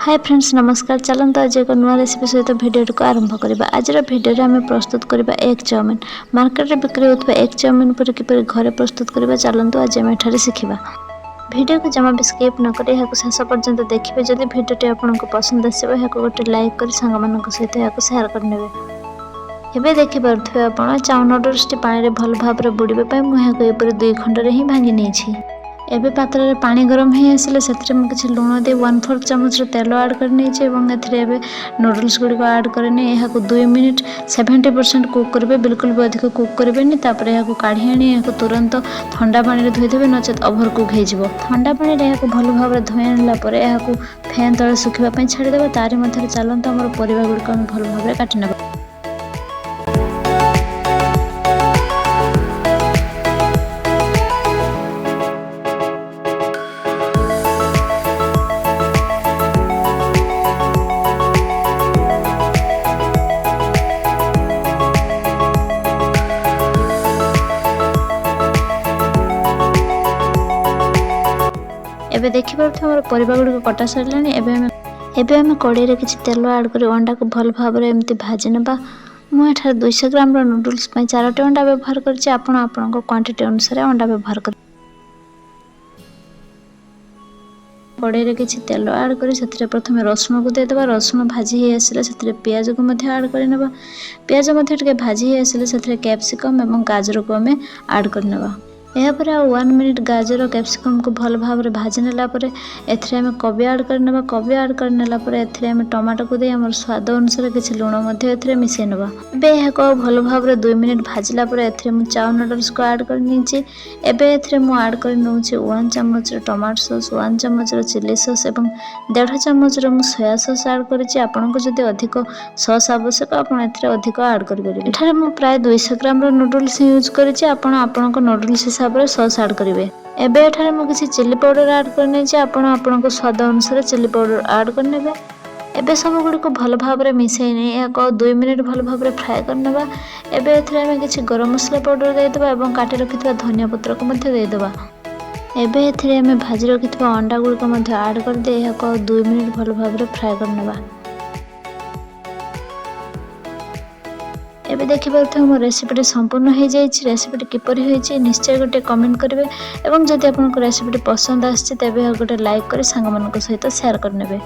Hi friends नमस्कार। चलते आज एक नुआ रेसिपी सहित भिडियो को आरंभ करबा। आज भिडियो आम प्रस्तुत करबा एग चाउमिन। मार्केट में बिक्री होता एग चाउमिन पर किपर घरे प्रस्तुत करबा चलते आज आम एठारे शिखिबा। भिडियो को जमा भी स्किप न करी शेष पर्यंत देखिए। जदि भिडियोटी आपको पसंद आसो या गोटे लाइक कर सांग सहित या सेयार करने। एबे देखि पारुथिबे आपण चाउ नूडल्स टी पानी रे भल भाव रे बुड़ीबे पय मु हेको एपरि 2 खंड रे ही भांगी नै छी। एबे पात्र रे पानी गरम हे आसिले सेतरे मु किछि लूण दे 1/4 चम्मच रे तेल ऐड कर नै छी एवं एथरे एबे नूडल्स गुडी को ऐड करने एहाको 2 मिनिट 70% कुक करबे। बिल्कुल भी अधिक कुक करबेनी। तापर एहाको काढी आनी एहाको तुरंत ठंडा पानी रे धोइ देबे नचेत ओभर कुक हे जिवो। ठंडा पानी रे एहाको भल भाव रे धोइ आनला परे एहाको फैन तळे सुखिबा पय छाडी देबे। तारि मध्ये चलंत हमर परिवा गुडी को हम भल भाव रे काटि नेबा। एबे देखि पारुथ हमर परिबा गुडी को कटा सरलानी। एबे हम कड़ाई रे किछि तेल ऐड करी अंडा को भल भाव रे एमती भाजी नेबा। मु एठार 200 ग्राम रो नूडल्स पय 4टी अंडा व्यवहार करछि। आपण आपनको क्वांटिटी अनुसार अंडा व्यवहार कर। कड़ाई रे किछि तेल ऐड करी सेथरे प्रथमे रसुण को दे देबा। रसुण भाजी हे आसिले सेथरे प्याज को मध्ये ऐड कर नेबा। प्याज मध्ये टिके भाजी हे आसिले सेथरे कैप्सिकम एवं गाजर को हमें ऐड कर नेबा। या पर 1 मिनिट गाजर और कैप्सिकम को भल भाव रे भाजी नेला परे एथरे हम कोबी ऐड कर नेबा। कोबी ऐड कर नेला परे एथरे हम टमाटो को दे हमर स्वाद अनुसार किछि लूण मध्ये एथरे मिसे नेबा। एबे एहाको भल भाव रे 2 मिनिट भाजिला परे एथरे मु चाउ नूडल्स को ऐड कर नीचे। एबे एथरे मु ऐड कर नउछि 1 चम्मच रे टमाटो सॉस, 1 चम्मच रे चिली सॉस एवं 1.5 चम्मच रे मु सोया सॉस ऐड करिछि। आपनको जदि अधिक सॉस आवश्यक आपण एथरे अधिक ऐड कर परिबे। एठारे मु प्राय 200 ग्राम रो नूडल्स यूज करिछि। आपण आपनको नूडल्स हिसाब रे सॉस ऐड करिवे। एबे एठारे मु किछि चिली पाउडर ऐड कर नै छी। आपण आपनको स्वाद अनुसार चिली पाउडर ऐड कर नेबे। एबे सब गुडी को भल भाव रे मिसै नै एको 2 मिनिट भल भाव रे फ्राई कर नेबा। एबे एथरे हम किछि गरम मसला पाउडर दे देबा एवं काटि रखितबा धनिया पत्र को मध्ये दे देबा। एबे एथरे हम भाजी रखितबा अंडा गुडी को मध्ये ऐड कर दे एको 2 मिनिट भल भाव रे फ्राई कर नेबा। एबे देखि पारुथबे मो रेसिपीटी संपूर्ण हो जाइए। रेसिपीटी किपरि होइछि निश्चय गोटे कमेंट करेंगे एवं जदि आपको रेसिपीटी पसंद आछि तेबे गोटे लाइक कर सांग सहित शेयर करनेबे।